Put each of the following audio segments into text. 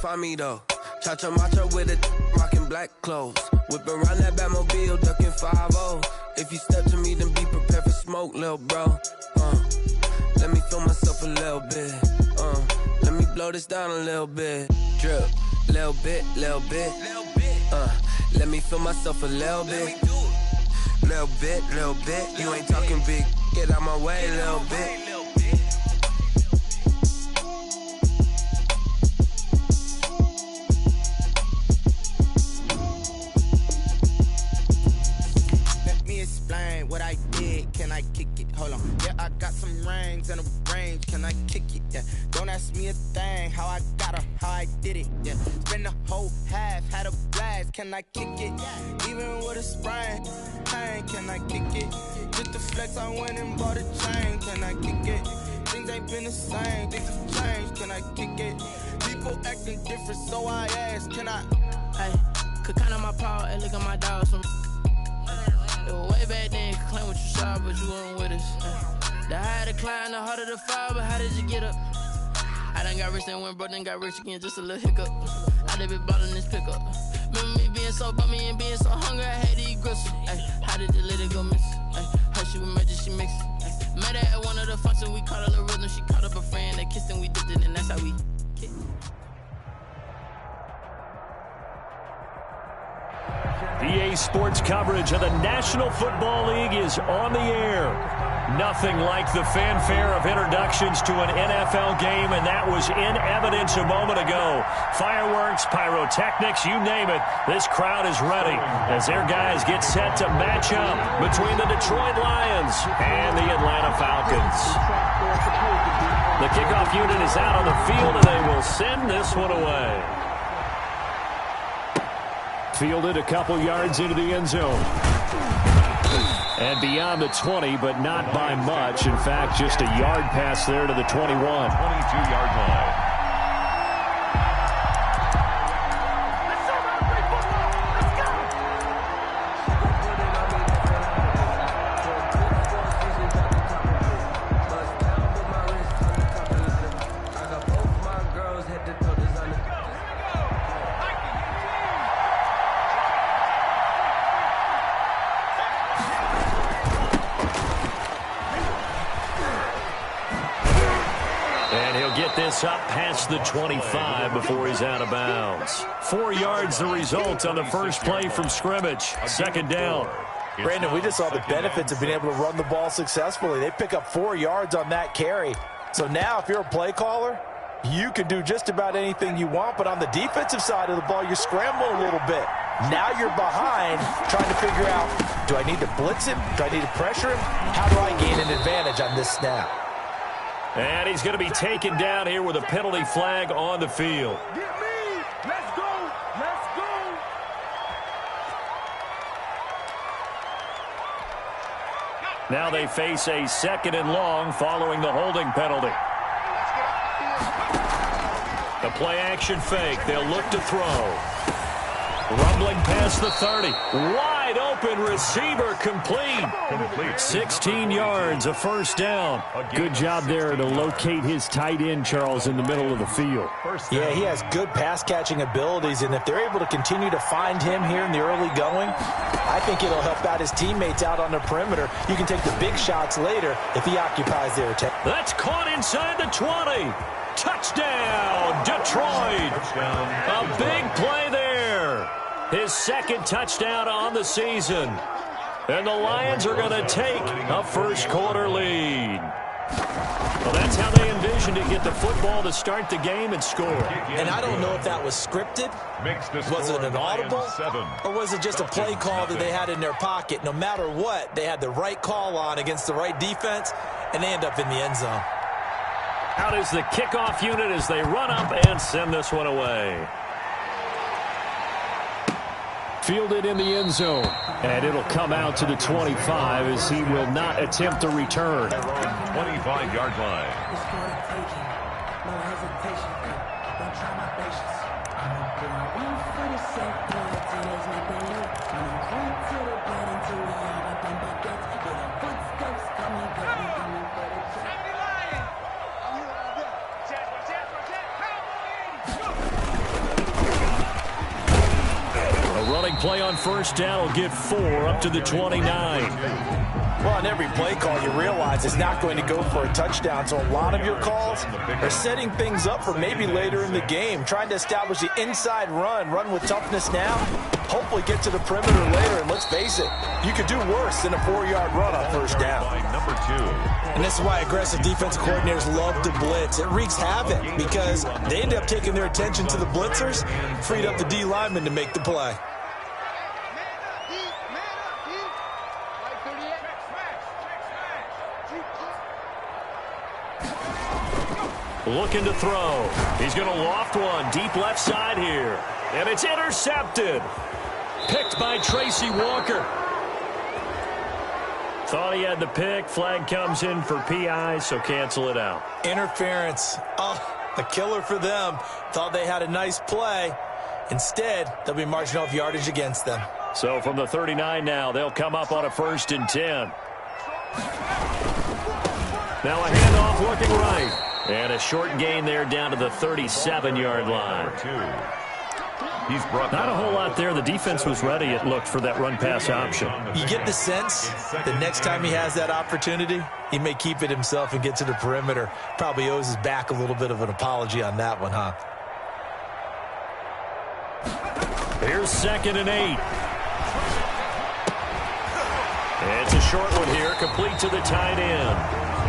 Find me though. Cha-cha matcha with a rockin' black clothes. Whippin' around that Batmobile, ducking 5-0. If you step to me, then be prepared for smoke, lil' bro. Let me feel myself a little bit. Let me blow this down a little bit. Drip, little bit, little bit. Let me feel myself a little bit. Little bit, little bit. You ain't talking big. Get out my way, little bit. What I did, can I kick it? Hold on. Yeah, I got some rings and a range, can I kick it? Yeah, don't ask me a thing, how I got her, how I did it. Yeah, spend the whole half, had a blast, can I kick it? Even with a sprain, pain, can I kick it? Just to flex, I went and bought a chain, can I kick it? Things ain't been the same, things have changed, can I kick it? People acting different, so I asked, can I? Hey, could count on my power, and look at my dogs from. Way back then, you could claim what you saw, but you weren't with us. The higher the climb, the harder the fall, but how did you get up? I done got rich and went broke, then got rich again, just a little hiccup. I done been ballin' this pickup. Remember me being so bummy and being so hungry, I had to eat gristle. How did the lady go miss? How she was magic, she mixed. Met her at one of the functions, we caught a little rhythm, she caught up a friend, they kissed and we dipped it, and that's how we kicked. EA Sports coverage of the National Football League is on the air. Nothing like the fanfare of introductions to an NFL game, and that was in evidence a moment ago. Fireworks, pyrotechnics, you name it. This crowd is ready as their guys get set to match up between the Detroit Lions and the Atlanta Falcons. The kickoff unit is out on the field, and they will send this one away. Fielded a couple yards into the end zone. And beyond the 20, but not by much. In fact, just a yard pass there to the 21. 22-yard line. This up past the 25 before he's out of bounds. 4 yards the result on the first play from scrimmage. Second down. Brandon, we just saw the benefits of being able to run the ball successfully. They pick up 4 yards on that carry. So now if you're a play caller, you can do just about anything you want, but on the defensive side of the ball, you're scrambling a little bit. Now you're behind trying to figure out, do I need to blitz him? Do I need to pressure him? How do I gain an advantage on this snap? And he's going to be taken down here with a penalty flag on the field. Get me! Let's go! Let's go! Now they face a 2nd and long following the holding penalty. The play action fake. They'll look to throw. Rumbling past the 30. Wide open receiver complete. 16 yards, a first down. Good job there to locate his tight end, Charles, in the middle of the field. Yeah, he has good pass-catching abilities, and if they're able to continue to find him here in the early going, I think it'll help out his teammates out on the perimeter. You can take the big shots later if he occupies their attack. That's caught inside the 20. Touchdown, Detroit. A big play there. His 2nd touchdown on the season. And the Lions are going to take a first-quarter lead. Well, that's how they envisioned to get the football to start the game and score. And I don't know if that was scripted. Was it an audible? Or was it just a play call that they had in their pocket? No matter what, they had the right call on against the right defense, and they end up in the end zone. Out is the kickoff unit as they run up and send this one away. Fielded in the end zone. And it'll come out to the 25 as he will not attempt to return. 25-yard line. running play on first down will get 4 up to the 29. Well, on every play call, you realize it's not going to go for a touchdown. So a lot of your calls are setting things up for maybe later in the game, trying to establish the inside run with toughness now, hopefully get to the perimeter later. And let's face it, you could do worse than a 4-yard run on first down. Number 2. And this is why aggressive defensive coordinators love to blitz. It wreaks havoc because they end up taking their attention to the blitzers, freed up the D lineman to make the play. Looking to throw. He's going to loft one deep left side here. And it's intercepted. Picked by Tracy Walker. Thought he had the pick. Flag comes in for PI, so cancel it out. Interference. Oh, a killer for them. Thought they had a nice play. Instead, they'll be marching off yardage against them. So from the 39 now, they'll come up on a 1st and 10. Now a handoff looking right. And a short gain there down to the 37-yard line. He's brought Not a whole lot there. The defense was ready, it looked, for that run-pass option. You get the sense the next time he has that opportunity, he may keep it himself and get to the perimeter. Probably owes his back a little bit of an apology on that one, huh? Here's 2nd and 8. It's a short one here, complete to the tight end.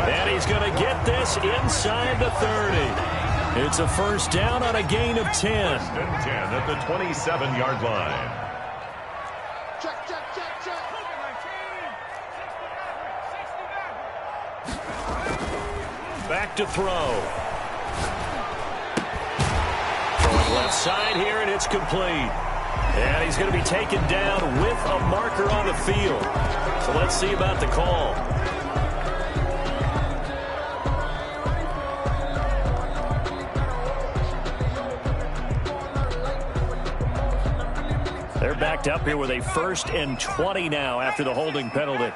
And he's going to get this inside the 30. It's a first down on a gain of 10. 10 at the 27-yard line. Back to throw. Throwing left side here, and it's complete. And he's going to be taken down with a marker on the field. So let's see about the call. They're backed up here with a 1st and 20 now after the holding penalty.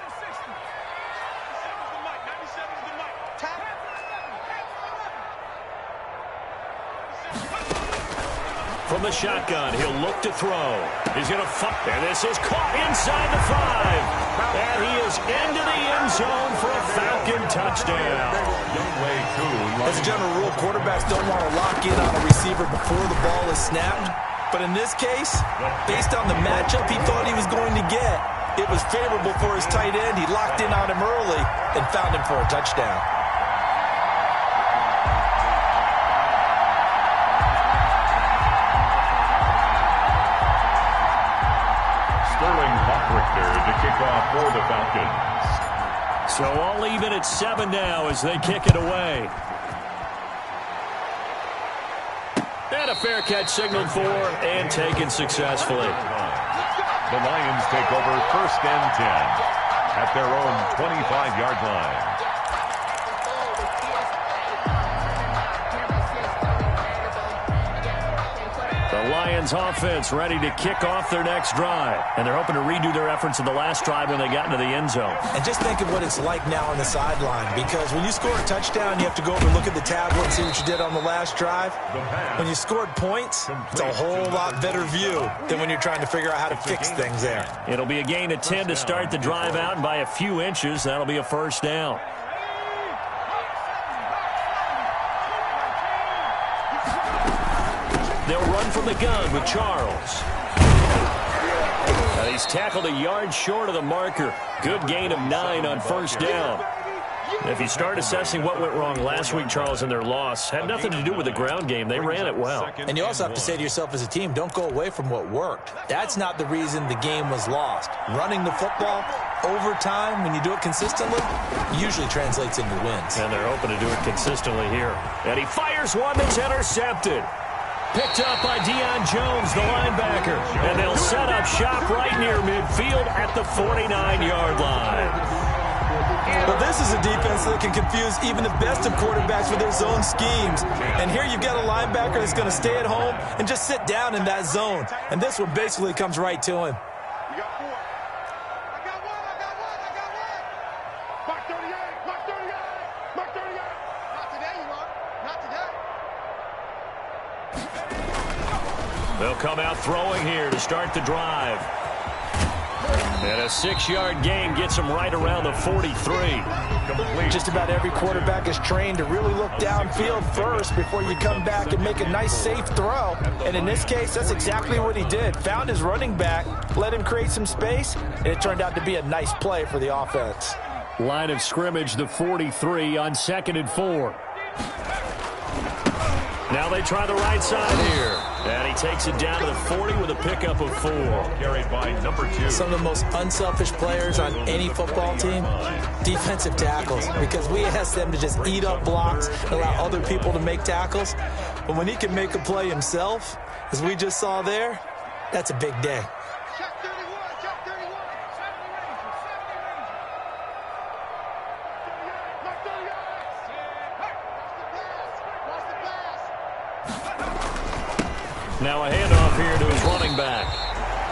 From the shotgun, he'll look to throw. He's going to fuck, and this is caught inside the 5. And he is into the end zone for a Falcon touchdown. As a general rule, quarterbacks don't want to lock in on a receiver before the ball is snapped. But in this case, based on the matchup he thought he was going to get, it was favorable for his tight end. He locked in on him early and found him for a touchdown. Sterling Hockrichter to kick off for the Falcons. So all even at 7 now as they kick it away. And a fair catch signaled for and taken successfully. The Lions take over 1st and 10 at their own 25-yard line. The Lions offense ready to kick off their next drive. And they're hoping to redo their efforts in the last drive when they got into the end zone. And just think of what it's like now on the sideline, because when you score a touchdown, you have to go over and look at the tablet and see what you did on the last drive. When you scored points, it's a whole lot better view than when you're trying to figure out how to fix things there. It'll be a gain of 10 to start the drive out, and by a few inches, that'll be a first down. They'll run from the gun with Charles. And he's tackled a yard short of the marker. Good gain of 9 on first down. If you start assessing what went wrong last week, Charles, in their loss, had nothing to do with the ground game. They ran it well. And you also have to say to yourself as a team, don't go away from what worked. That's not the reason the game was lost. Running the football over time, when you do it consistently, usually translates into wins. And they're hoping to do it consistently here. And he fires one that's intercepted. Picked up by Deion Jones, the linebacker. And they'll set up shop right near midfield at the 49-yard line. But this is a defense that can confuse even the best of quarterbacks with their zone schemes. And here you've got a linebacker that's going to stay at home and just sit down in that zone. And this one basically comes right to him. You got 4. I got 1. Mark 38. Mark 38. Mark 38. Not today, you are. Not today. They'll come out throwing here to start the drive. And a 6-yard gain gets them right around the 43. Complete. Just about every quarterback is trained to really look downfield first before you come back and make a nice, safe throw. And in this case, that's exactly what he did. Found his running back, let him create some space, and it turned out to be a nice play for the offense. Line of scrimmage, the 43 on 2nd and 4. Now they try the right side here. And he takes it down to the 40 with a pickup of 4. Carried by number 2. Some of the most unselfish players on any football team, defensive tackles, because we ask them to just eat up blocks and allow other people to make tackles. But when he can make a play himself, as we just saw there, that's a big day. Check 31, check 31. Mark 38. Watch the pass. Now a handoff here to his running back.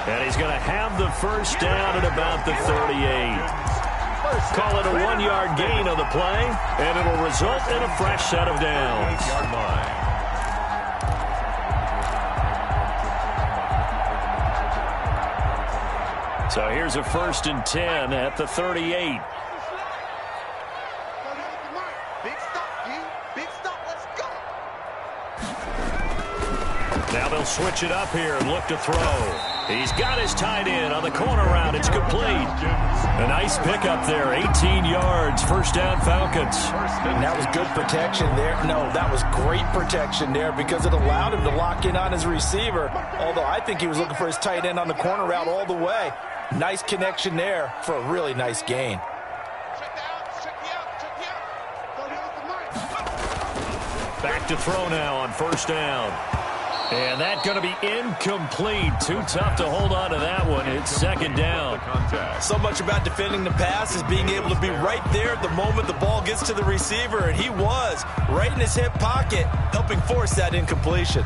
And he's going to have the first down at about the 38. Call it a 1-yard gain on the play, and it'll result in a fresh set of downs. 8-yard line. So here's a 1st and 10 at the 38. Big stop, G. Big stop. Let's go. Now they'll switch it up here and look to throw. He's got his tight end on the corner route. It's complete. A nice pickup there, 18 yards, first down Falcons. And that was good protection there. No, that was great protection there because it allowed him to lock in on his receiver, although I think he was looking for his tight end on the corner route all the way. Nice connection there for a really nice gain. Back to throw now on first down. And that's going to be incomplete. Too tough to hold on to that one. It's 2nd down. So much about defending the pass is being able to be right there at the moment the ball gets to the receiver, and he was right in his hip pocket, helping force that incompletion.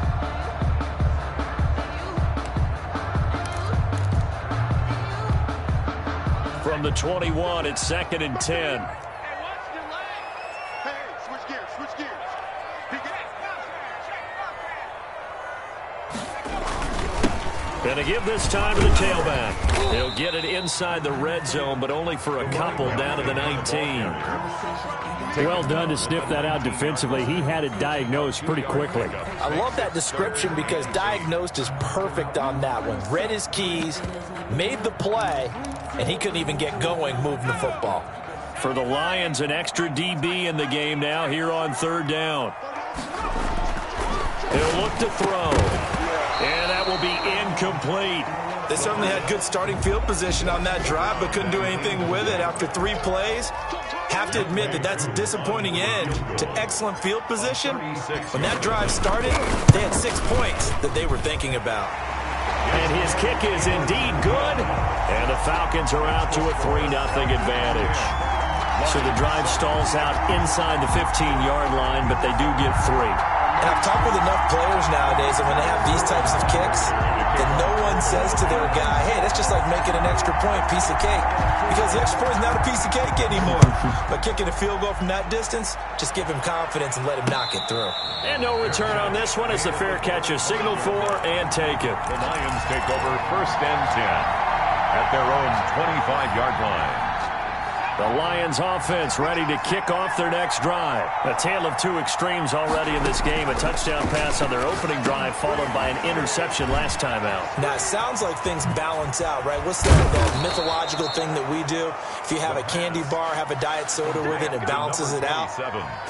From the 21, it's 2nd and 10. Hey, switch gears, switch gears. And to give this time to the tailback. He'll get it inside the red zone, but only for a couple down to the 19. Well done to sniff that out defensively. He had it diagnosed pretty quickly. I love that description because diagnosed is perfect on that one. Read his keys, made the play, and he couldn't even get going moving the football. For the Lions, an extra DB in the game now here on 3rd down. He'll look to throw. And that will be incomplete. They certainly had good starting field position on that drive, but couldn't do anything with it after 3 plays. Have to admit that that's a disappointing end to excellent field position. When that drive started, they had 6 points that they were thinking about. And his kick is indeed good. And the Falcons are out to a 3-0 advantage. So the drive stalls out inside the 15-yard line, but they do get 3. And I've talked with enough players nowadays that when they have these types of kicks, that no one says to their guy, hey, that's just like making an extra point, piece of cake. Because the extra point is not a piece of cake anymore. But kicking a field goal from that distance, just give him confidence and let him knock it through. And no return on this one as the fair catch is signaled for and taken. The Lions take over 1st and 10 at their own 25-yard line. The Lions offense ready to kick off their next drive. A tale of 2 extremes already in this game. A touchdown pass on their opening drive followed by an interception last time out. Now, it sounds like things balance out, right? What's that mythological thing that we do? If you have a candy bar, have a diet soda with it, it balances it out.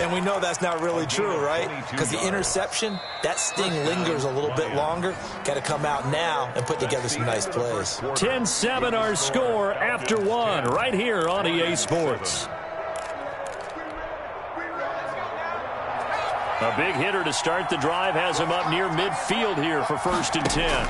And we know that's not really true, right? Because the interception, that sting lingers a little bit longer. Got to come out now and put together some nice plays. 10-7 our score after 1 right here on EA Sports. A big hitter to start the drive has him up near midfield here for 1st and 10.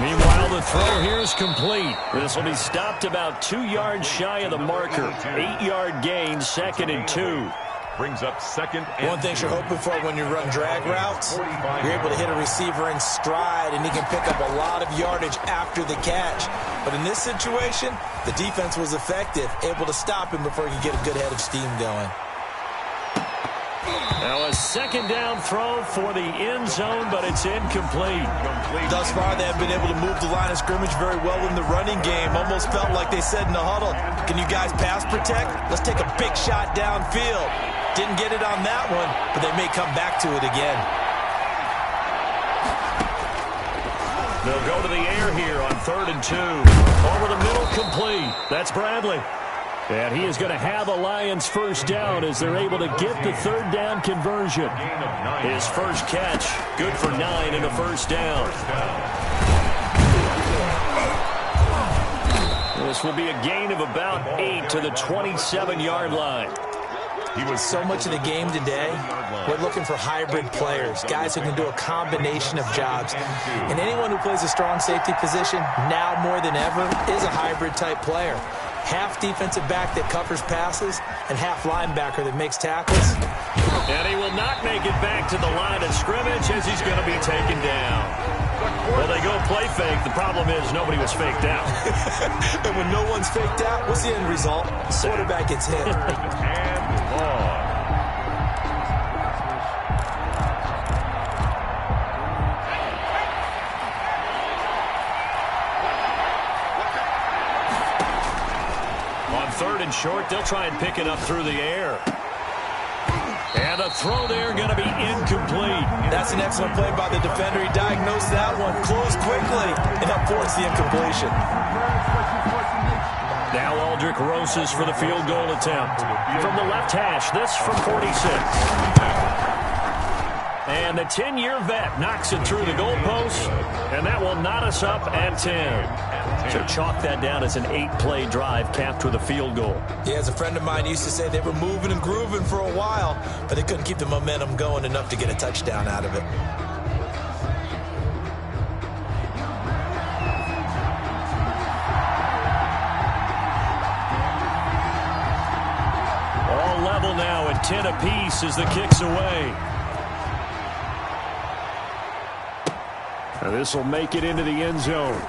Meanwhile, the throw here is complete. This will be stopped about 2 yards shy of the marker. 8-yard gain, 2nd and 2. Brings up 2nd and One thing you're hoping for when you run drag routes, you're able to hit a receiver in stride, and he can pick up a lot of yardage after the catch. But in this situation, the defense was effective, able to stop him before he could get a good head of steam going. Now a second down throw for the end zone, but it's incomplete. Thus far, they have been able to move the line of scrimmage very well in the running game. Almost felt like they said in the huddle, can you guys pass protect? Let's take a big shot downfield. Didn't get it on that one, but they may come back to it again. They'll go to the air here on 3rd and 2. Over the middle, complete. That's Bradley. And he is going to have a Lions first down as they're able to get the 3rd down conversion. His first catch, good for 9 and a first down. This will be a gain of about 8 to the 27-yard line. So much of the game today, we're looking for hybrid players, guys who can do a combination of jobs. And anyone who plays a strong safety position, now more than ever, is a hybrid-type player. Half defensive back that covers passes, and half linebacker that makes tackles. And he will not make it back to the line of scrimmage as he's going to be taken down. Well, they go play fake. The problem is nobody was faked out. And when no one's faked out, what's the end result? Quarterback gets hit. On 3rd and short, they'll try and pick it up through the air. And a throw there going to be incomplete. That's an excellent play by the defender. He diagnosed that one, closed quickly, and that forced the incompletion. Now Aldrick Rosas for the field goal attempt. From the left hash, this from 46. And the 10-year vet knocks it through the goalpost, and that will knot us up at 10. So chalk that down as an 8-play drive capped with a field goal. Yeah, as a friend of mine used to say, they were moving and grooving for a while, but they couldn't keep the momentum going enough to get a touchdown out of it. All level now at 10 apiece as the kick's away. Now this will make it into the end zone.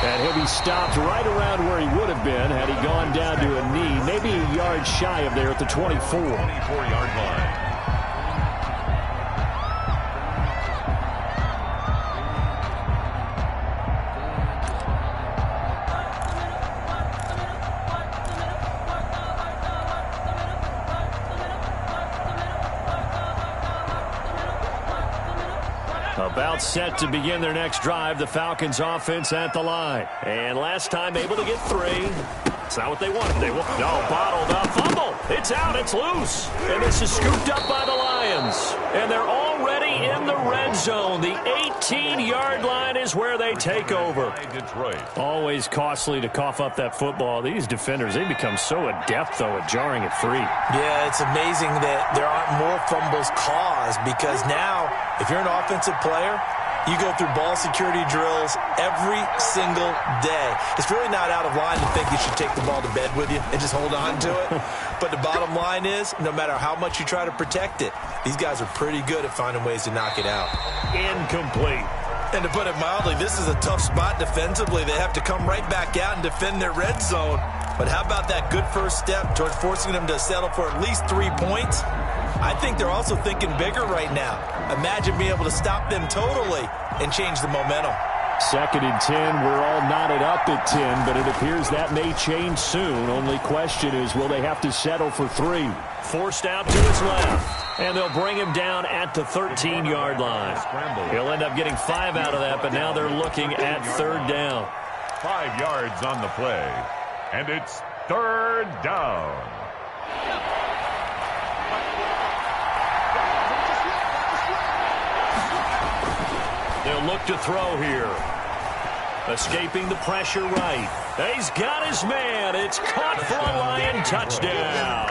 And he'll be stopped right around where he would have been had he gone down to a knee, maybe a yard shy of there at the 24. 24-yard line. About set to begin their next drive, the Falcons offense at the line. And last time able to get 3. It's not what they wanted. Bottled up. Fumble. It's out. It's loose. And this is scooped up by the Lions. And they're already in the red zone. The 18-yard line is where they take over. Always costly to cough up that football. These defenders, they become so adept, though, at jarring at 3. Yeah, it's amazing that there aren't more fumbles caused because now, if you're an offensive player, you go through ball security drills every single day. It's really not out of line to think you should take the ball to bed with you and just hold on to it. But the bottom line is, no matter how much you try to protect it, these guys are pretty good at finding ways to knock it out. Incomplete. And to put it mildly, this is a tough spot defensively. They have to come right back out and defend their red zone. But how about that good first step towards forcing them to settle for at least 3 points? I think they're also thinking bigger right now. Imagine being able to stop them totally and change the momentum. 2nd and 10. We're all knotted up at 10, but it appears that may change soon. Only question is, will they have to settle for 3? Forced out to his left. And they'll bring him down at the 13-yard line. He'll end up getting 5 out of that, but now they're looking at 3rd down. 5 yards on the play. And it's 3rd down. They'll look to throw here. Escaping the pressure right. He's got his man. It's caught for a Lion touchdown.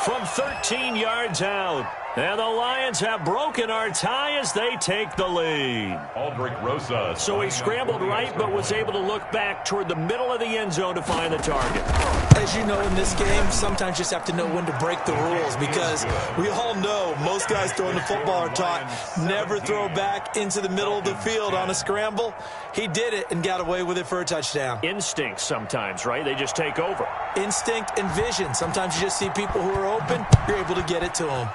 From 13 yards out. And the Lions have broken our tie as they take the lead. Aldrick Rosa. So he scrambled right but was able to look back toward the middle of the end zone to find the target. As you know, in this game, sometimes you just have to know when to break the rules, because we all know most guys throwing the football are taught never throw back into the middle of the field on a scramble. He did it and got away with it for a touchdown. Instinct sometimes, right? They just take over. Instinct and vision. Sometimes you just see people who are open, you're able to get it to them.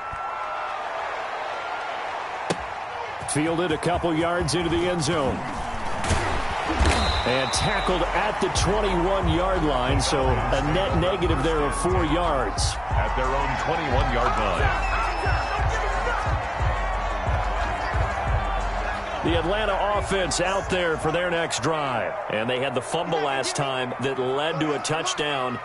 Fielded a couple yards into the end zone. And tackled at the 21-yard line, so a net negative there of 4 yards. At their own 21-yard line. The Atlanta offense out there for their next drive. And they had the fumble last time that led to a touchdown.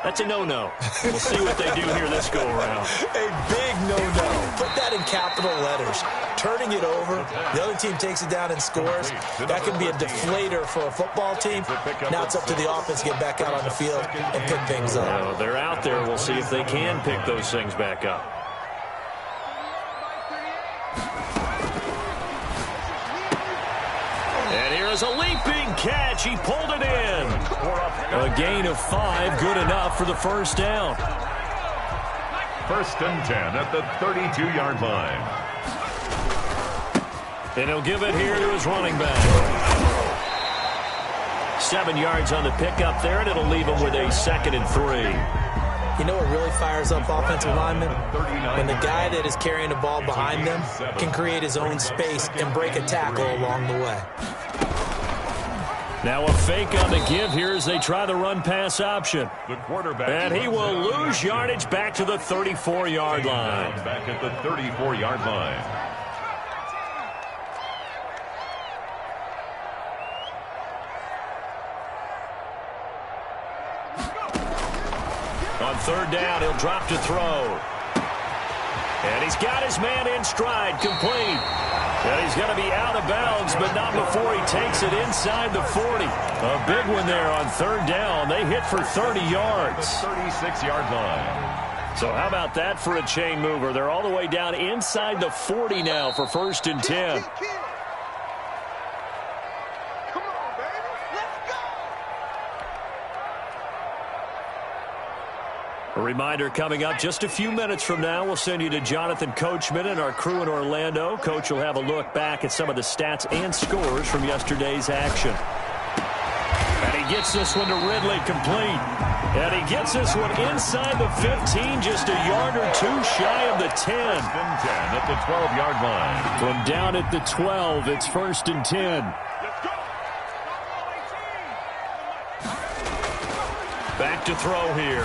That's a no-no. We'll see what they do here this go-around. A big no-no. Put that in capital letters. Turning it over, the other team takes it down and scores. That can be a deflator for a football team. Now it's up to the offense to get back out on the field and pick things up. Well, they're out there. We'll see if they can pick those things back up. And here is a leaping catch. He pulled it in. A gain of 5, good enough for the first down. 1st and 10 at the 32-yard line. And he'll give it here to his running back. 7 yards on the pickup there, and it'll leave him with a 2nd and 3. You know what really fires up offensive linemen? When the guy that is carrying the ball behind them can create his own space and break a tackle along the way. Now a fake on the give here as they try the run-pass option. The quarterback. And he will lose yardage back to the 34-yard line. Back at the 34-yard line. On 3rd down, he'll drop to throw. And he's got his man in stride, complete. And he's going to be out of bounds, but not before he takes it inside the 40. A big one there on 3rd down. They hit for 30 yards. 36-yard line. So how about that for a chain mover? They're all the way down inside the 40 now for 1st and 10. Come on, baby. Let's go. A reminder coming up just a few minutes from now, we'll send you to Jonathan Coachman and our crew in Orlando. Coach will have a look back at some of the stats and scores from yesterday's action. And he gets this one to Ridley, complete. And he gets this one inside the 15, just a yard or 2 shy of the 10. 1st and 10 at the 12-yard line. From down at the 12, it's 1st and 10. Back to throw here.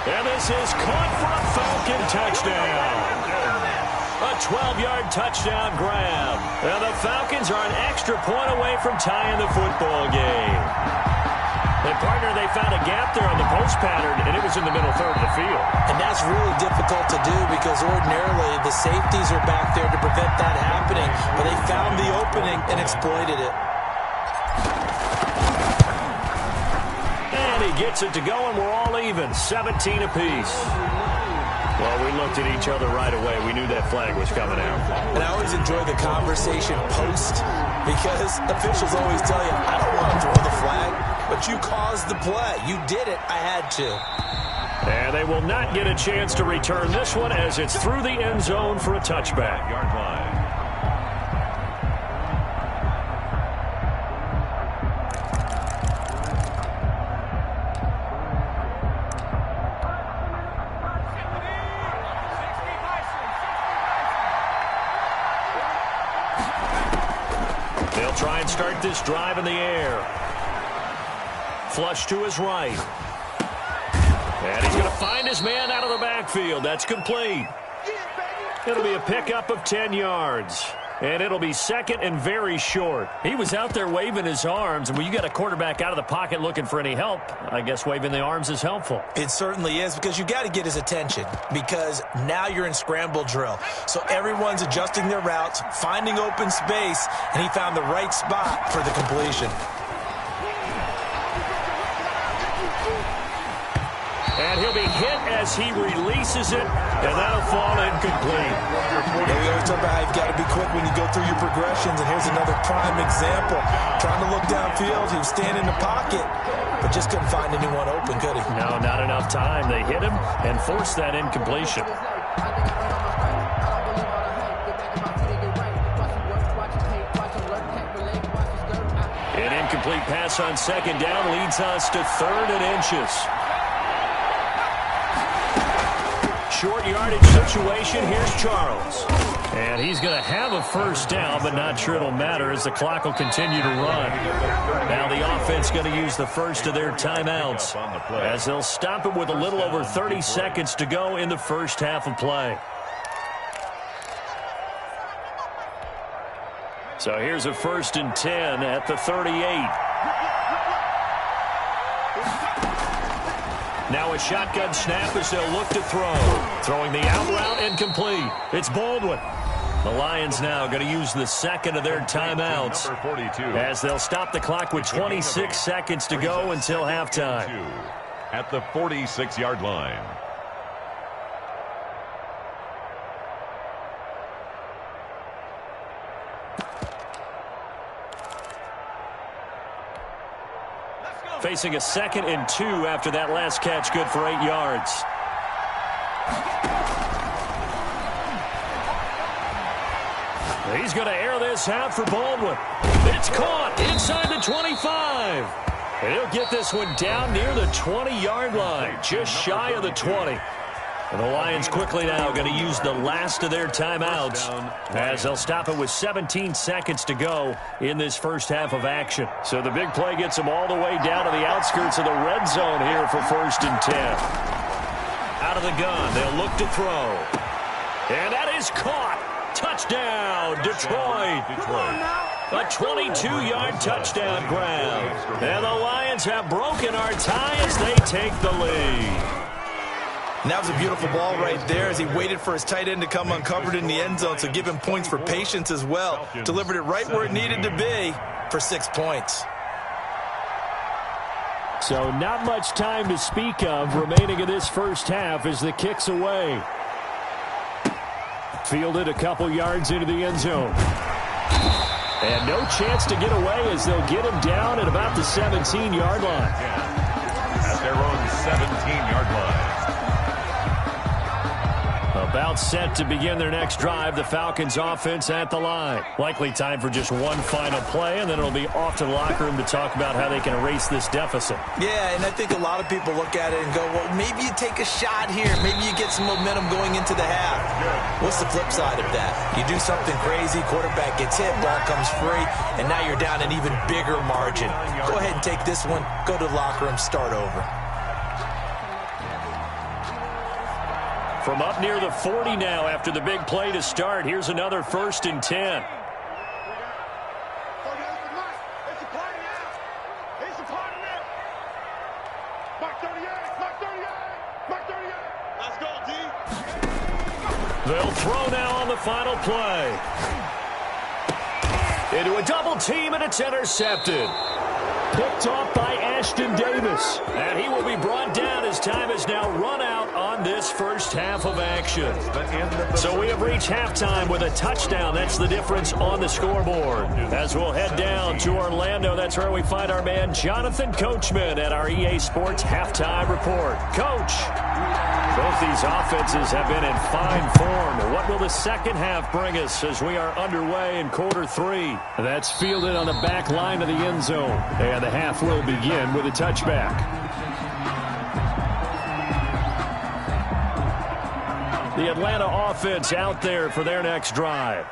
And this is caught for a Falcon touchdown. A 12-yard touchdown grab. And the Falcons are an extra point away from tying the football game. And, partner, they found a gap there on the post pattern, and it was in the middle third of the field. And that's really difficult to do because ordinarily the safeties are back there to prevent that happening. But they found the opening and exploited it. And he gets it to go, and we're all even, 17 apiece. Well, we looked at each other right away. We knew that flag was coming out. And I always enjoy the conversation post because officials always tell you, I don't want to throw the flag, but you caused the play. You did it. I had to. And they will not get a chance to return this one as it's through the end zone for a touchback. Yard line. They'll try and start this drive in the air. Flush to his right. And he's going to find his man out of the backfield. That's complete. It'll be a pickup of 10 yards. And it'll be 2nd and very short. He was out there waving his arms. And when you got a quarterback out of the pocket looking for any help, I guess waving the arms is helpful. It certainly is because you got to get his attention because now you're in scramble drill. So everyone's adjusting their routes, finding open space, and he found the right spot for the completion. And he'll be hit as he releases it, and that'll fall incomplete. Yeah, we always talk about how you've got to be quick when you go through your progressions, and here's another prime example. Trying to look downfield, he was standing in the pocket, but just couldn't find anyone open, could he? No, not enough time. They hit him and forced that incompletion. An incomplete pass on second down leads us to 3rd and inches. Short yardage situation. Here's Charles. And he's going to have a first down, but not sure it'll matter as the clock will continue to run. Now the offense going to use the first of their timeouts as they'll stop it with a little over 30 seconds to go in the first half of play. So here's a 1st and 10 at the 38. Now a shotgun snap as they'll look to throw. Throwing the out route incomplete. It's Baldwin. The Lions now going to use the second of their timeouts as they'll stop the clock with 26 seconds to go until halftime. At the 46-yard line. Facing a 2nd and 2 after that last catch, good for 8 yards. He's going to air this out for Baldwin. It's caught inside the 25. And he'll get this one down near the 20-yard line, just shy of the 20. And the Lions quickly now going to use the last of their timeouts as they'll stop it with 17 seconds to go in this first half of action. So the big play gets them all the way down to the outskirts of the red zone here for 1st and 10. Out of the gun, they'll look to throw. And that is caught. Touchdown, Detroit. A 22-yard touchdown grab. And the Lions have broken our tie as they take the lead. And that was a beautiful ball right there as he waited for his tight end to come uncovered in the end zone, so give him points for patience as well. Delivered it right where it needed to be for 6 points. So not much time to speak of remaining in this first half as the kick's away. Fielded a couple yards into the end zone. And no chance to get away as they'll get him down at about the 17-yard line. At their own 17-yard line. About set to begin their next drive, the Falcons offense at the line. Likely time for just one final play, and then it'll be off to the locker room to talk about how they can erase this deficit. Yeah, and I think a lot of people look at it and go, well, maybe you take a shot here. Maybe you get some momentum going into the half. What's the flip side of that? You do something crazy, quarterback gets hit, ball comes free, and now you're down an even bigger margin. Go ahead and take this one, go to the locker room, start over. From up near the 40 now after the big play to start, here's another 1st and 10. They'll throw now on the final play. Into a double team, and it's intercepted. Picked off by Ashton Davis. And he will be brought down as time has now run out on this first half of action. So we have reached halftime with a touchdown. That's the difference on the scoreboard. As we'll head down to Orlando, that's where we find our man Jonathan Coachman at our EA Sports Halftime Report. Coach, both these offenses have been in fine form. What will the second half bring us as we are underway in quarter 3? That's fielded on the back line of the end zone. And the half will begin with a touchback. The Atlanta offense out there for their next drive.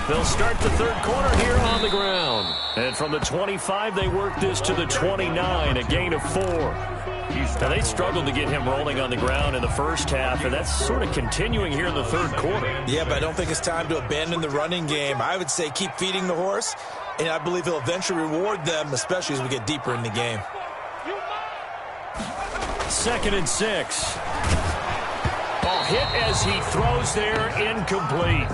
They'll start the third quarter here on the ground. And from the 25, they work this to the 29, a gain of 4. Now, they struggled to get him rolling on the ground in the first half, and that's sort of continuing here in the third quarter. Yeah, but I don't think it's time to abandon the running game. I would say keep feeding the horse, and I believe he'll eventually reward them, especially as we get deeper in the game. 2nd and 6. Ball hit as he throws there, incomplete.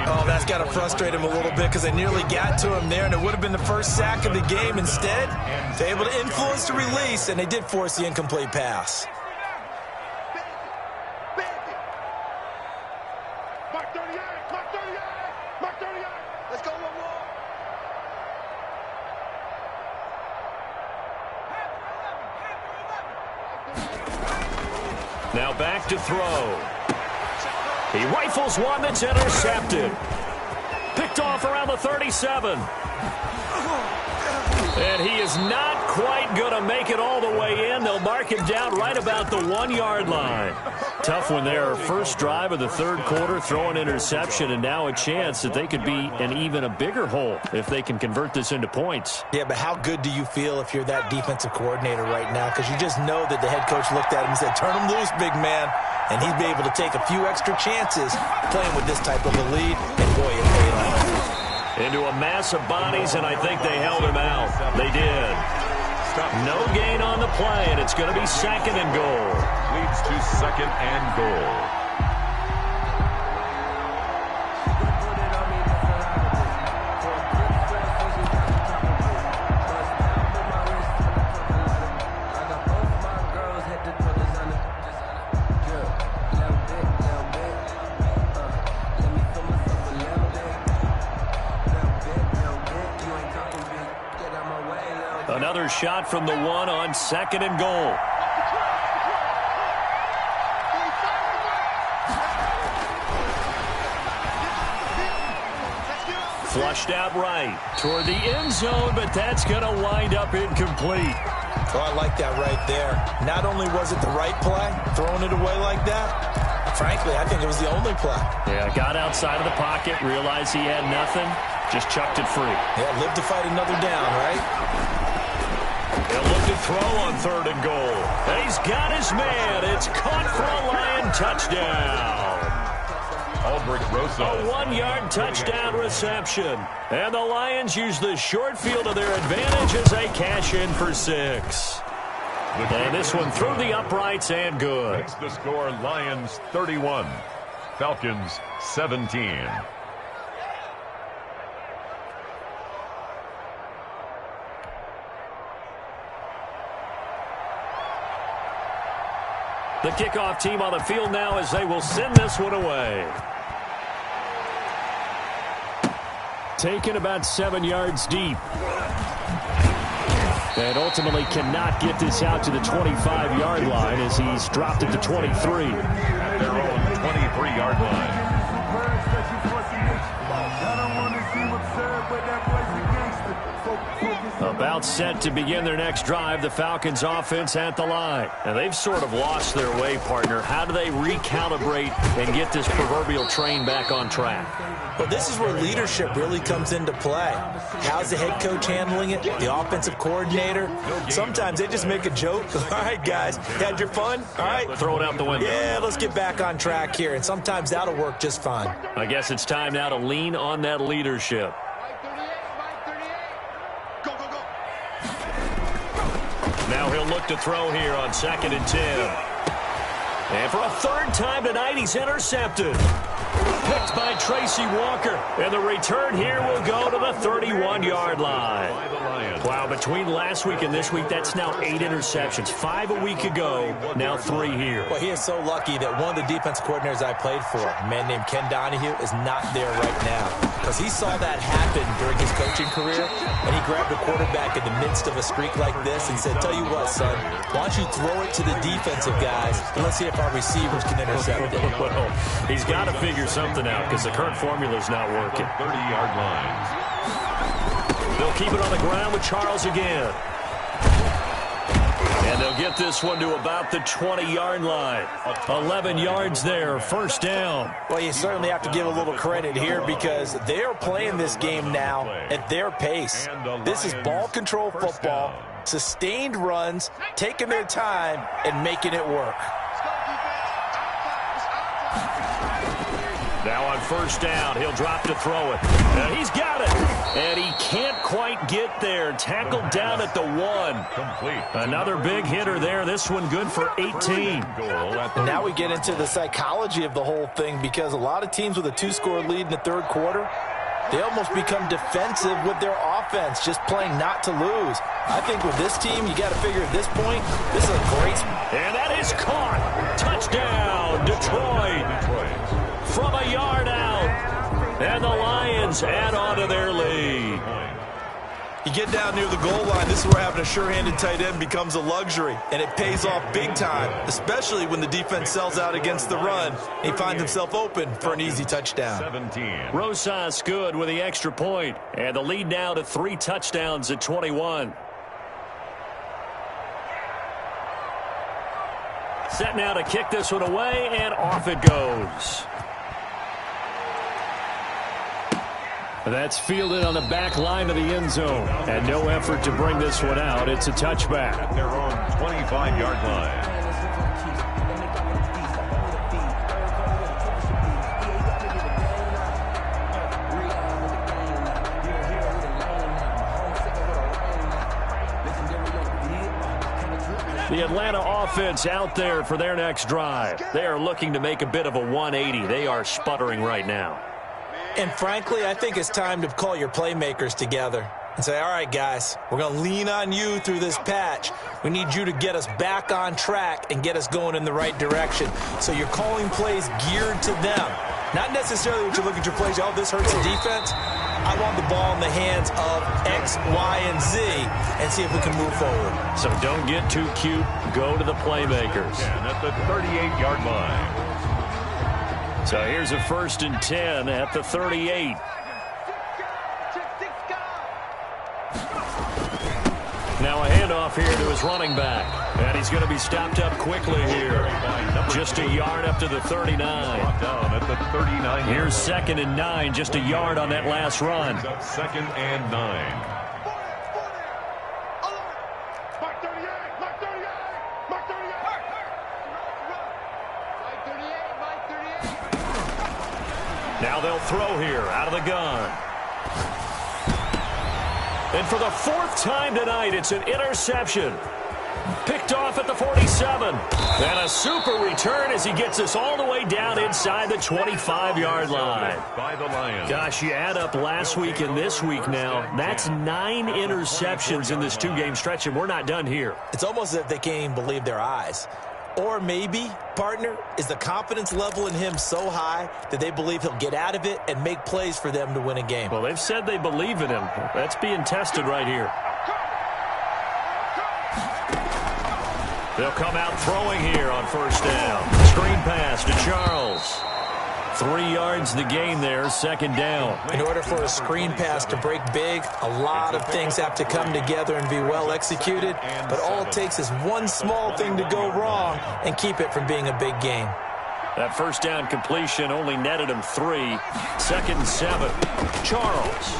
Oh, that's got to frustrate him a little bit because they nearly got to him there, and it would have been the first sack of the game. Instead, they're able to influence the release, and they did force the incomplete pass. Mark 38, Mark 38, Mark 38. Let's go one more. Now back to throw. He rifles one that's intercepted. Picked off around the 37. And he is not quite going to make it all the way in. They'll mark him down right about the 1-yard line. Tough one there. First drive of the third quarter, throw an interception, and now a chance that they could be in even a bigger hole if they can convert this into points. Yeah, but how good do you feel if you're that defensive coordinator right now? Because you just know that the head coach looked at him and said, turn him loose, big man. And he'd be able to take a few extra chances playing with this type of a lead, and boy, it paid off. Into a mass of bodies, and I think they held him out. They did. No gain on the play, and it's going to be second and goal. Leads to second and goal. Another shot from the one on second and goal. Flushed out right toward the end zone, but that's going to wind up incomplete. Oh, I like that right there. Not only was it the right play, throwing it away like that, frankly, I think it was the only play. Yeah, got outside of the pocket, realized he had nothing, just chucked it free. Yeah, live to fight another down, right? He'll look to throw on third and goal. And he's got his man. It's caught for a Lion touchdown. Aldrich Rosas. A 1-yard touchdown reception. And the Lions use the short field to their advantage as they cash in for 6. And this one through the uprights and good. Makes the score Lions 31, Falcons 17. The kickoff team on the field now as they will send this one away. Taken about 7 yards deep. And ultimately cannot get this out to the 25-yard line as he's dropped it to 23. At their own 23-yard line. About set to begin their next drive, the Falcons offense at the line. And they've sort of lost their way, partner. How do they recalibrate and get this proverbial train back on track? Well, this is where leadership really comes into play. How's the head coach handling it? The offensive coordinator? Sometimes they just make a joke. All right, guys, had your fun? All right. Throw it out the window. Yeah, let's get back on track here. And sometimes that'll work just fine. I guess it's time now to lean on that leadership. Now he'll look to throw here on 2nd and 10. And for a third time tonight, he's intercepted. Picked by Tracy Walker. And the return here will go to the 31-yard line. Wow, between last week and this week, that's now 8 interceptions. 5 a week ago, now 3 here. Well, he is so lucky that one of the defense coordinators I played for, a man named Ken Donahue, is not there right now. Because he saw that happen during his coaching career, and he grabbed the quarterback in the midst of a streak like this and said, tell you what, son, why don't you throw it to the defensive guys, and let's see if our receivers can intercept it. Well, he's got to figure something out because the current formula is not working. 30-yard line. They'll keep it on the ground with Charles again. And they'll get this one to about the 20-yard line. 11 yards there, first down. Well, you certainly have to give a little credit here because they're playing this game now at their pace. This is ball control football, sustained runs, taking their time, and making it work. Now on first down, he'll drop to throw it. He's got it. And he can't quite get there. Tackled down at the 1. Complete. Another big hitter there. This one good for 18. And now we get into the psychology of the whole thing, because a lot of teams with a 2-score lead in the third quarter, they almost become defensive with their offense, just playing not to lose. I think with this team, you got to figure at this point, this is a great... And that is caught. Touchdown, Detroit. From a yard out. And the Lions add on to their lead. You get down near the goal line, this is where having a sure-handed tight end becomes a luxury, and it pays off big time, especially when the defense sells out against the run. He finds himself open for an easy touchdown. 17. Rosas good with the extra point, and the lead now to 3 touchdowns at 21. Set now to kick this one away, and off it goes. That's fielded on the back line of the end zone. And no effort to bring this one out. It's a touchback. At their own 25-yard line. The Atlanta offense out there for their next drive. They are looking to make a bit of a 180. They are sputtering right now. And frankly, I think it's time to call your playmakers together and say, all right, guys, we're going to lean on you through this patch. We need you to get us back on track and get us going in the right direction. So you're calling plays geared to them. Not necessarily what you look at your plays, oh, this hurts the defense. I want the ball in the hands of X, Y, and Z and see if we can move forward. So don't get too cute. Go to the playmakers. And at the 38-yard line. So here's a 1st and 10 at the 38. Now a handoff here to his running back. And he's going to be stopped up quickly here. Just a yard up to the 39. Down at the 39. Here's 2nd and 9. Just a yard on that last run. 2nd and 9. Now they'll throw here out of the gun. And for the 4th time tonight, it's an interception. Picked off at the 47. And a super return as he gets us all the way down inside the 25-yard line. By the Lions. Gosh, you add up last week and this week now, that's 9 interceptions in this 2-game stretch, and we're not done here. It's almost as if they can't even believe their eyes. Or maybe, partner, is the confidence level in him so high that they believe he'll get out of it and make plays for them to win a game. Well, they've said they believe in him. That's being tested right here. They'll come out throwing here on 1st down. Screen pass to Charles. 3 yards the gain there, 2nd down. In order for a screen pass to break big, a lot of things have to come together and be well executed, but all it takes is one small thing to go wrong and keep it from being a big gain. That 1st down completion only netted him 3. 2nd and 7. Charles.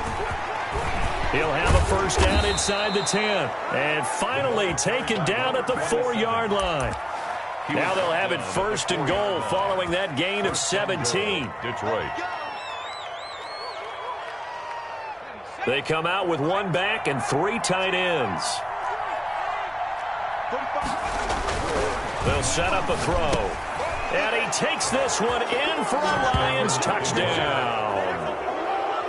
He'll have a 1st down inside the 10. And finally taken down at the 4-yard line. Now they'll have it 1st and goal following that gain of 17. Detroit. They come out with 1 back and 3 tight ends. They'll set up a throw. And he takes this one in for a Lions touchdown.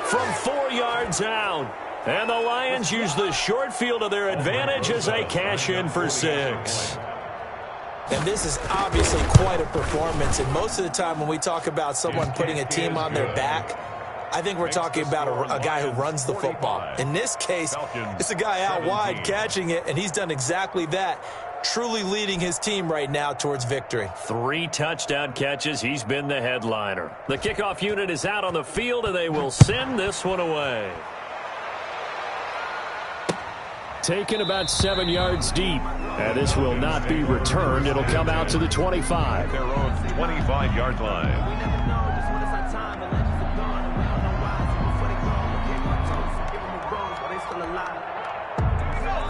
From 4 yards out. And the Lions use the short field to their advantage as they cash in for 6. And this is obviously quite a performance. And most of the time when we talk about someone putting a team on their back, I think we're talking about a guy who runs the football. In this case, it's a guy out wide catching it, and he's done exactly that, truly leading his team right now towards victory. 3 touchdown catches. He's been the headliner. The kickoff unit is out on the field, and they will send this one away. Taken about 7 yards deep. And this will not be returned. It'll come out to the 25. Their own 25-yard line.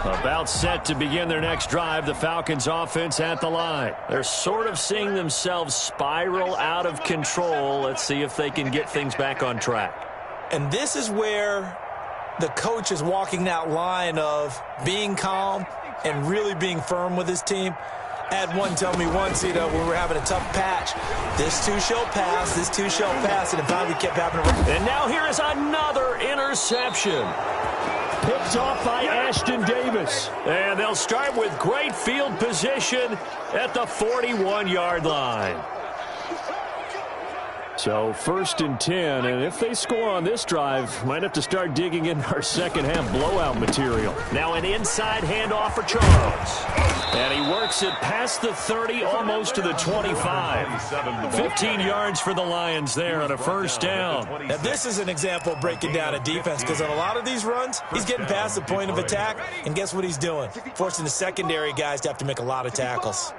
About set to begin their next drive, the Falcons offense at the line. They're sort of seeing themselves spiral out of control. Let's see if they can get things back on track. And this is where the coach is walking that line of being calm and really being firm with his team. I had one tell me once, when we were having a tough patch, this too shall pass, this too shall pass, and it finally kept happening. And now here is another interception. Picked off by Ashton Davis. And they'll start with great field position at the 41-yard line. So 1st and 10, and if they score on this drive, might have to start digging in our second-half blowout material. Now an inside handoff for Charles. And he works it past the 30, almost to the 25. 15 yards for the Lions there on a first down. Now this is an example of breaking down a defense, because on a lot of these runs, he's getting past the point of attack, and guess what he's doing? Forcing the secondary guys to have to make a lot of tackles.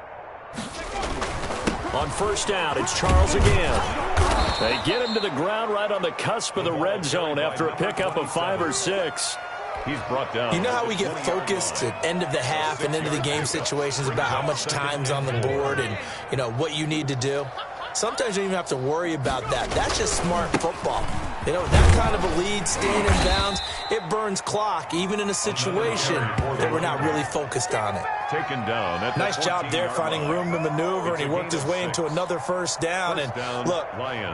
On first down, it's Charles again. They get him to the ground right on the cusp of the red zone after a pickup of 5 or 6. He's brought down. You know how we get focused at end of the half and into the game situations about how much time's on the board and, what you need to do? Sometimes you don't even have to worry about that. That's just smart football. That kind of a lead, staying in bounds, it burns clock, even in a situation that we're not really focused on it. Taken down. Nice job there finding room to maneuver, and he worked his way into another first down. And look,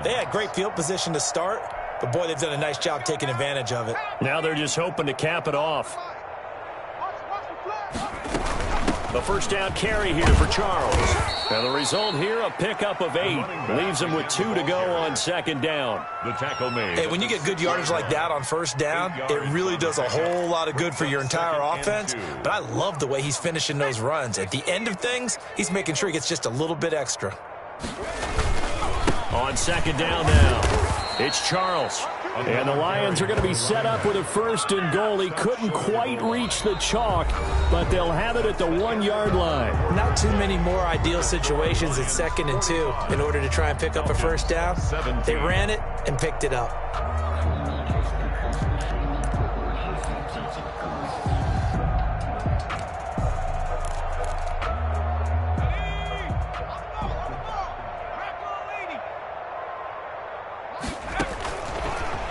they had great field position to start, but boy, they've done a nice job taking advantage of it. Now they're just hoping to cap it off. The first down carry here for Charles. And the result here, a pickup of 8. Leaves him with 2 to go on second down. The tackle made. Hey, when you get good yardage like that on first down, it really does a whole lot of good for your entire offense. But I love the way he's finishing those runs. At the end of things, he's making sure he gets just a little bit extra. On second down now, it's Charles. And the Lions are going to be set up with a 1st and goal. He couldn't quite reach the chalk, but they'll have it at the 1-yard line. Not too many more ideal situations at 2nd and 2 in order to try and pick up a first down. They ran it and picked it up.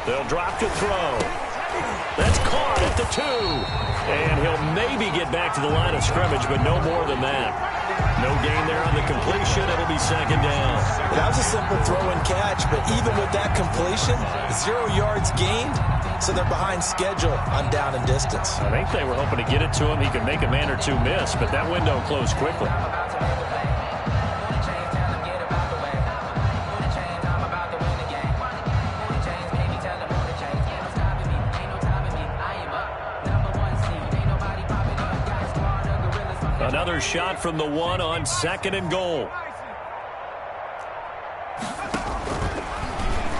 They'll drop to throw. That's caught at the 2. And he'll maybe get back to the line of scrimmage, but no more than that. No gain there on the completion. It'll be second down. That was a simple throw and catch, but even with that completion, 0 yards gained, so they're behind schedule on down and distance. I think they were hoping to get it to him. He could make a man or two miss, but that window closed quickly. Another shot from the 1 on 2nd and goal.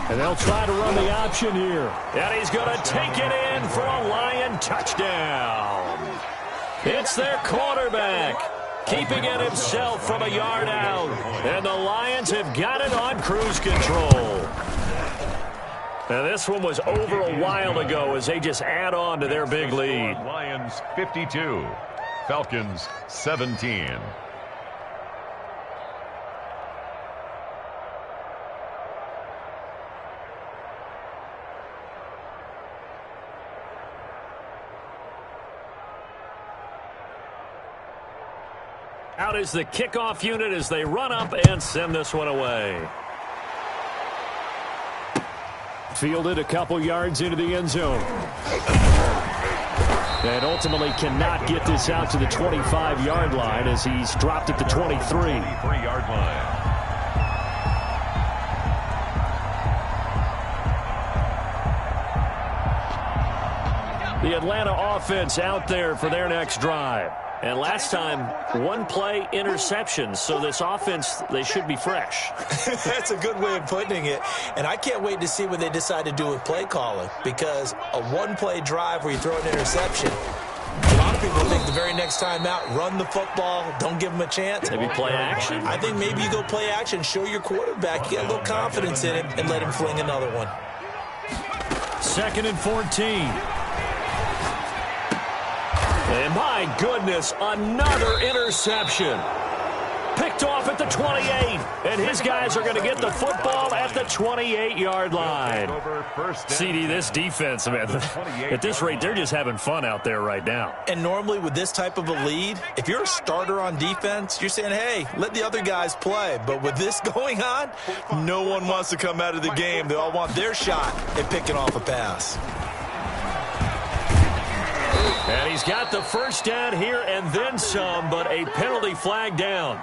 And they'll try to run the option here. And he's going to take it in for a Lion touchdown. It's their quarterback, keeping it himself from a yard out. And the Lions have got it on cruise control. Now this one was over a while ago as they just add on to their big lead. Lions 52. Falcons 17. Out is the kickoff unit as they run up and send this one away. Fielded a couple yards into the end zone. And ultimately cannot get this out to the 25-yard line as he's dropped at the 23. 23-yard line. The Atlanta offense out there for their next drive. And last time, 1-play interception. So this offense, they should be fresh. That's a good way of putting it. And I can't wait to see what they decide to do with play calling. Because a 1-play drive where you throw an interception, a lot of people think the very next time out, run the football, don't give them a chance. Maybe play action? I think maybe you go play action, show your quarterback, get a little confidence in him, and let him fling another one. 2nd and 14. And my goodness, another interception. Picked off at the 28, and his guys are going to get the football at the 28-yard line. CD, this defense, man, at this rate, they're just having fun out there right now. And normally with this type of a lead, if you're a starter on defense, you're saying, hey, let the other guys play. But with this going on, no one wants to come out of the game. They all want their shot at picking off a pass. And he's got the first down here and then some, but a penalty flag down.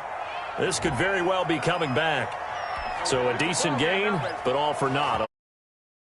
This could very well be coming back. So a decent gain, but all for naught.